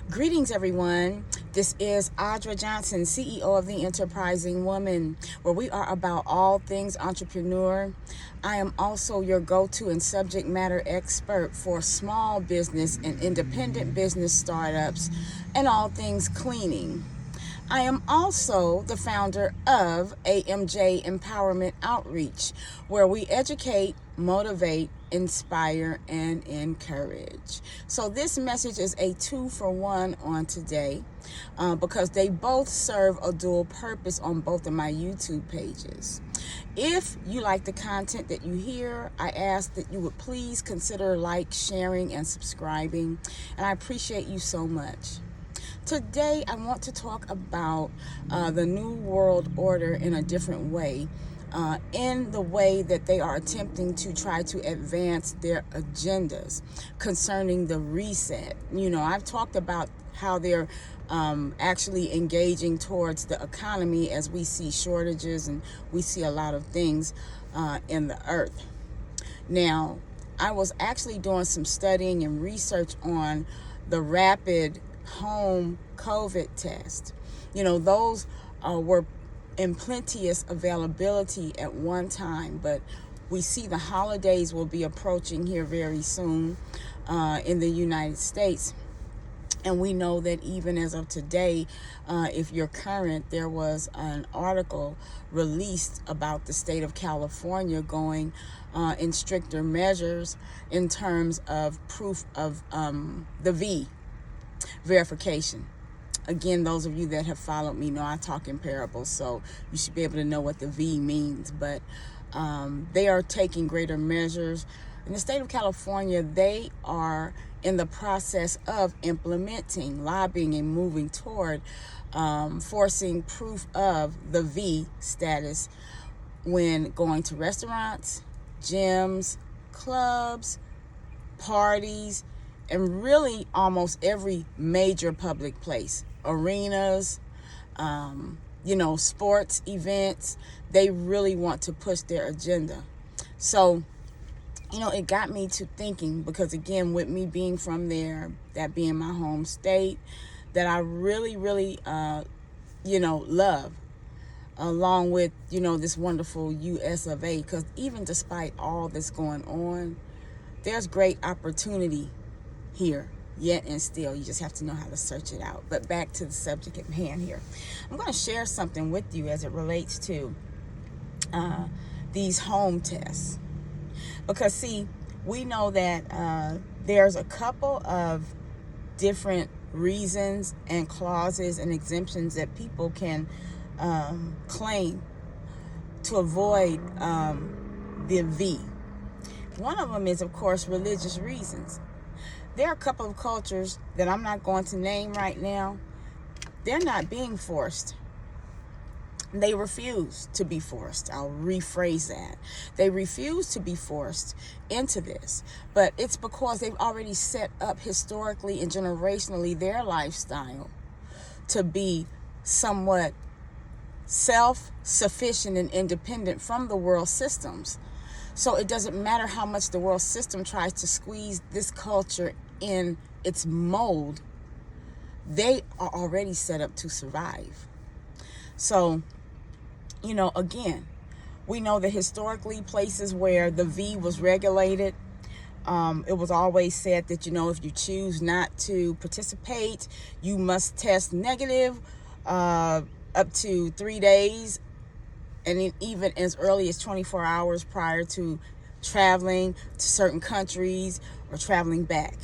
Greetings, everyone. This is Audra Johnson, CEO of The Enterprising Woman, where we are about all things entrepreneur. I am also your go-to and subject matter expert for small business and independent business startups and all things cleaning. I am also the founder of AMJ Empowerment Outreach, where we educate, motivate, inspire, and encourage. So this message is a 2-for-1 on today because they both serve a dual purpose on both of my YouTube pages. If you like the content that you hear, I ask that you would please consider sharing, and subscribing, and I appreciate you so much. Today, I want to talk about the New World Order in a different way, in the way that they are attempting to try to advance their agendas concerning the reset. I've talked about how they're actually engaging towards the economy as we see shortages and we see a lot of things in the earth. Now, I was actually doing some studying and research on the rapid home COVID test. Those were in plenteous availability at one time, but we see the holidays will be approaching here very soon in the United States. And we know that even as of today, if you're current, there was an article released about the state of California going in stricter measures in terms of proof of the verification. Again, those of you that have followed me know I talk in parables, so you should be able to know what the V means. But they are taking greater measures. In the state of California, they are in the process of implementing, lobbying, and moving toward forcing proof of the V status when going to restaurants, gyms, clubs, parties, and really almost every major public place, arenas, sports events. They really want to push their agenda. So, it got me to thinking, because again, with me being from there, that being my home state, that I really, really, love, along with, this wonderful US of A, because even despite all that's going on, there's great opportunity here, yet and still. You just have to know how to search it out. But back to the subject at hand here. I'm going to share something with you as it relates to these home tests. Because, see, we know that there's a couple of different reasons and clauses and exemptions that people can claim to avoid the V. One of them is, of course, religious reasons. There are a couple of cultures that I'm not going to name right now. They're not being forced. They refuse to be forced. I'll rephrase that. They refuse to be forced into this. But it's because they've already set up historically and generationally their lifestyle to be somewhat self-sufficient and independent from the world systems. So it doesn't matter how much the world system tries to squeeze this culture in its mold. They are already set up to survive. So, again, we know that historically places where the V was regulated, it was always said that, if you choose not to participate, you must test negative up to 3 days, and even as early as 24 hours prior to traveling to certain countries or traveling back.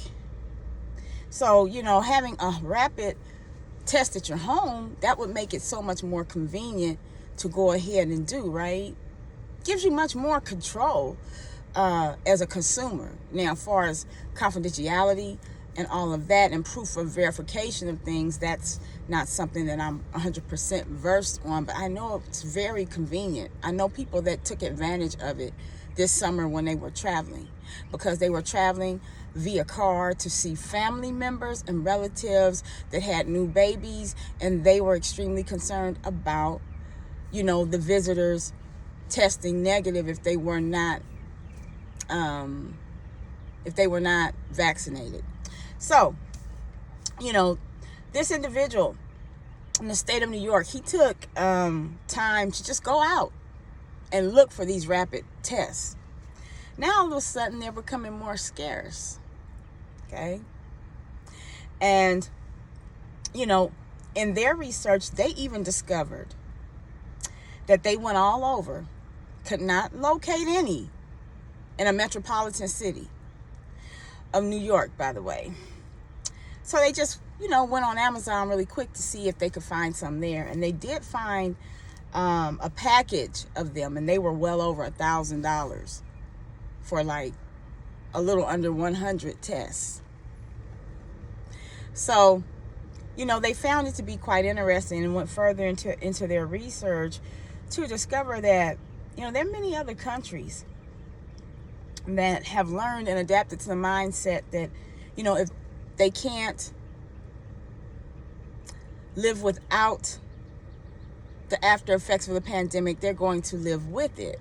So, having a rapid test at your home, that would make it so much more convenient to go ahead and do, right? Gives you much more control as a consumer. Now, as far as confidentiality and all of that and proof of verification of things, that's not something that I'm 100% versed on, but I know it's very convenient. I know people that took advantage of it this summer when they were traveling, because they were traveling via car to see family members and relatives that had new babies, and they were extremely concerned about, the visitors testing negative if they were not vaccinated. So, you know, this individual in the state of New York, he took time to just go out and look for these rapid tests. Now, all of a sudden, they're becoming more scarce. Okay? And, you know, in their research, they even discovered that they went all over, could not locate any in a metropolitan city of New York, by the way. So they just, you know, went on Amazon really quick to see if they could find some there. And they did find a package of them, and they were well over $1,000 for like a little under 100 tests. So, you know, they found it to be quite interesting and went further into their research to discover that, you know, there are many other countries that have learned and adapted to the mindset that, you know, if they can't live without the after effects of the pandemic, they're going to live with it.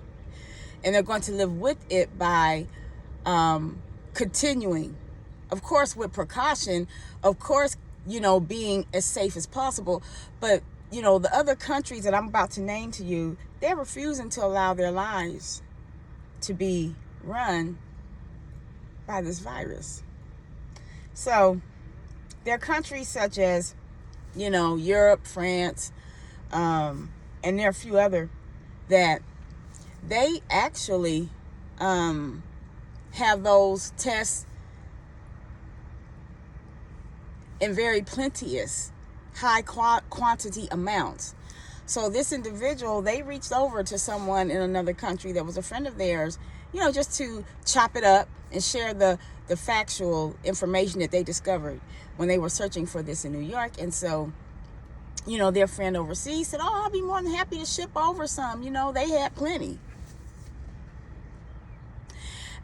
And they're going to live with it by continuing, of course, with precaution, of course, you know, being as safe as possible. But, you know, the other countries that I'm about to name to you, they're refusing to allow their lives to be run by this virus. So there are countries such as, you know, Europe, France, and there are a few other that they actually have those tests in very plenteous, high quantity amounts. So this individual, they reached over to someone in another country that was a friend of theirs, you know, just to chop it up and share the factual information that they discovered when they were searching for this in New York. And so, you know, their friend overseas said, oh, I'll be more than happy to ship over some. You know, they had plenty.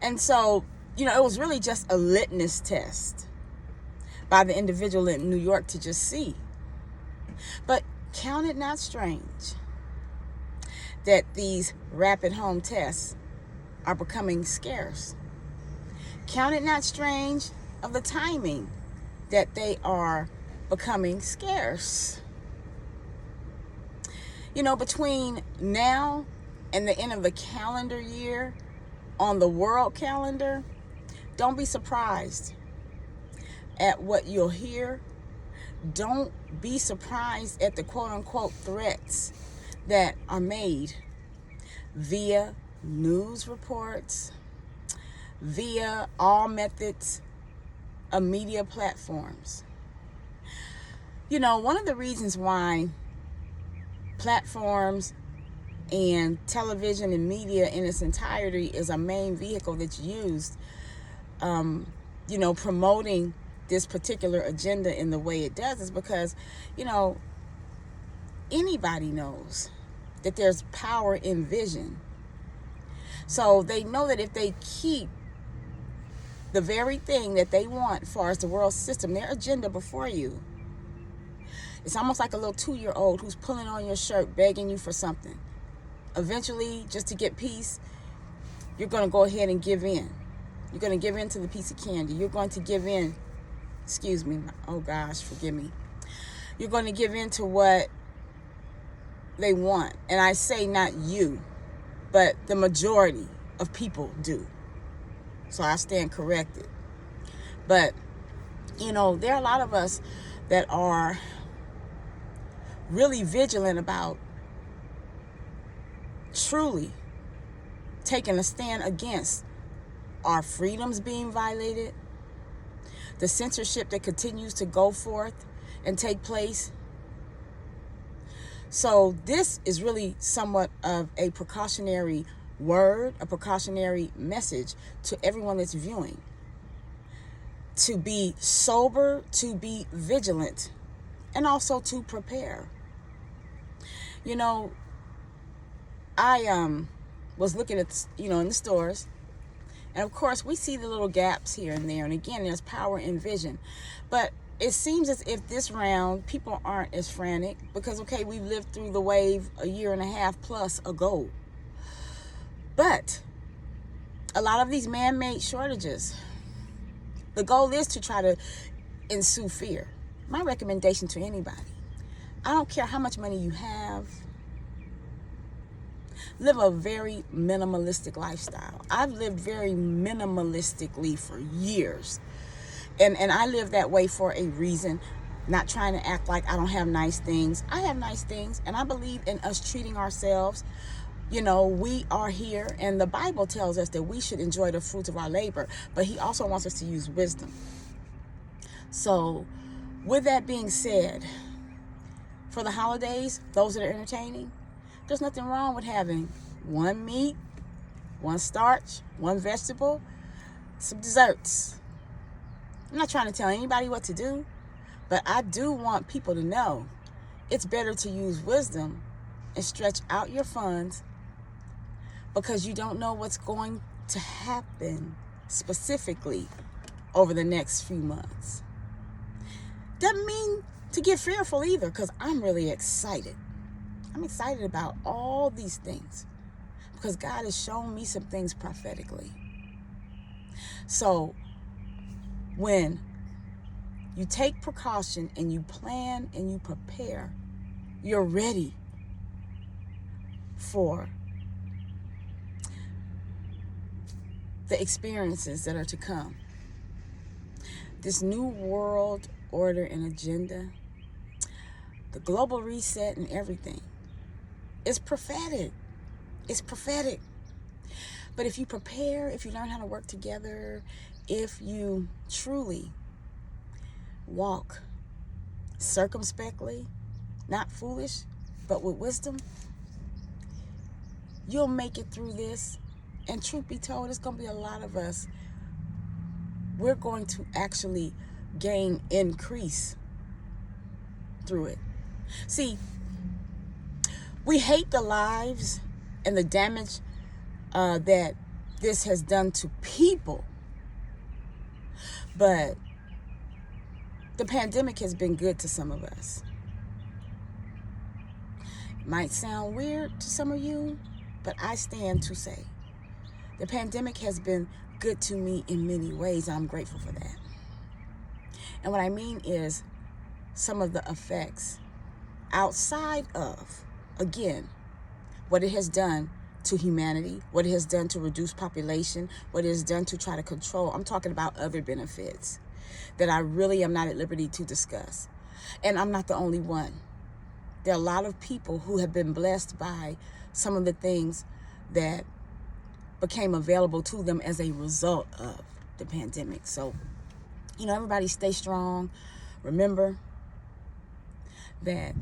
And so, you know, it was really just a litmus test by the individual in New York to just see. But count it not strange that these rapid home tests are becoming scarce. Count it not strange of the timing that they are becoming scarce. You know, between now and the end of the calendar year on the world calendar, don't be surprised at what you'll hear. Don't be surprised at the quote-unquote threats that are made via news reports, via all methods of media platforms. You know, one of the reasons why platforms and television and media in its entirety is a main vehicle that's used, you know, promoting this particular agenda in the way it does is because, you know, anybody knows that there's power in vision. So they know that if they keep the very thing that they want as far as the world system, their agenda before you, it's almost like a little 2-year-old who's pulling on your shirt, begging you for something. Eventually, just to get peace, you're going to go ahead and give in. You're going to give in to the piece of candy. You're going to give in, excuse me, oh gosh, forgive me. You're going to give in to what they want. And I say not you, but the majority of people do. So I stand corrected. But, you know, there are a lot of us that are really vigilant about truly taking a stand against our freedoms being violated, the censorship that continues to go forth and take place. So this is really somewhat of a precautionary word, a precautionary message to everyone that's viewing. To be sober, to be vigilant, and also to prepare. You know, I was looking at, you know, in the stores, and of course we see the little gaps here and there, and again, there's power in vision. But it seems as if this round people aren't as frantic because, okay, we've lived through the wave a year and a half plus ago. But a lot of these man-made shortages, the goal is to try to ensue fear. My recommendation to anybody, I don't care how much money you have, live a very minimalistic lifestyle. I've lived very minimalistically for years. And I live that way for a reason. Not trying to act like I don't have nice things. I have nice things, and I believe in us treating ourselves. You know, we are here, and the Bible tells us that we should enjoy the fruits of our labor, but he also wants us to use wisdom. So, with that being said, for the holidays, those that are entertaining, there's nothing wrong with having one meat, one starch, one vegetable, some desserts. I'm not trying to tell anybody what to do, but I do want people to know it's better to use wisdom and stretch out your funds, because you don't know what's going to happen specifically over the next few months. Doesn't mean to get fearful either, because I'm really excited. I'm excited about all these things because God has shown me some things prophetically. So when you take precaution and you plan and you prepare, you're ready for the experiences that are to come. This new world order and agenda, the global reset and everything, it's prophetic. It's prophetic. But if you prepare, if you learn how to work together, if you truly walk circumspectly, not foolish, but with wisdom, you'll make it through this. And truth be told, it's going to be a lot of us. We're going to actually gain increase through it. See, we hate the lives and the damage that this has done to people. But the pandemic has been good to some of us. It might sound weird to some of you, but I stand to say the pandemic has been good to me in many ways. I'm grateful for that. And what I mean is some of the effects outside of, again, what it has done to humanity, what it has done to reduce population, what it has done to try to control. I'm talking about other benefits that I really am not at liberty to discuss. And I'm not the only one. There are a lot of people who have been blessed by some of the things that became available to them as a result of the pandemic. So, everybody stay strong. Remember that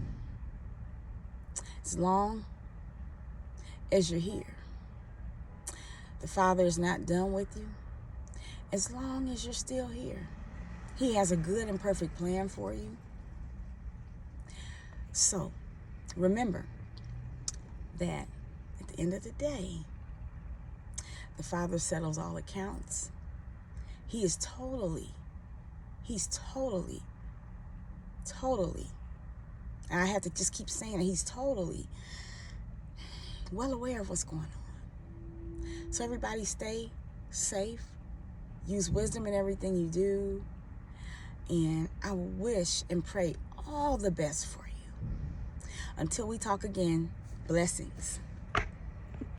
as long as you're here, the Father is not done with you. As long as you're still here, He has a good and perfect plan for you. So, remember that at the end of the day, the Father settles all accounts. He's totally, and I have to just keep saying it, He's totally well aware of what's going on. So everybody stay safe. Use wisdom in everything you do. And I wish and pray all the best for you. Until we talk again, blessings.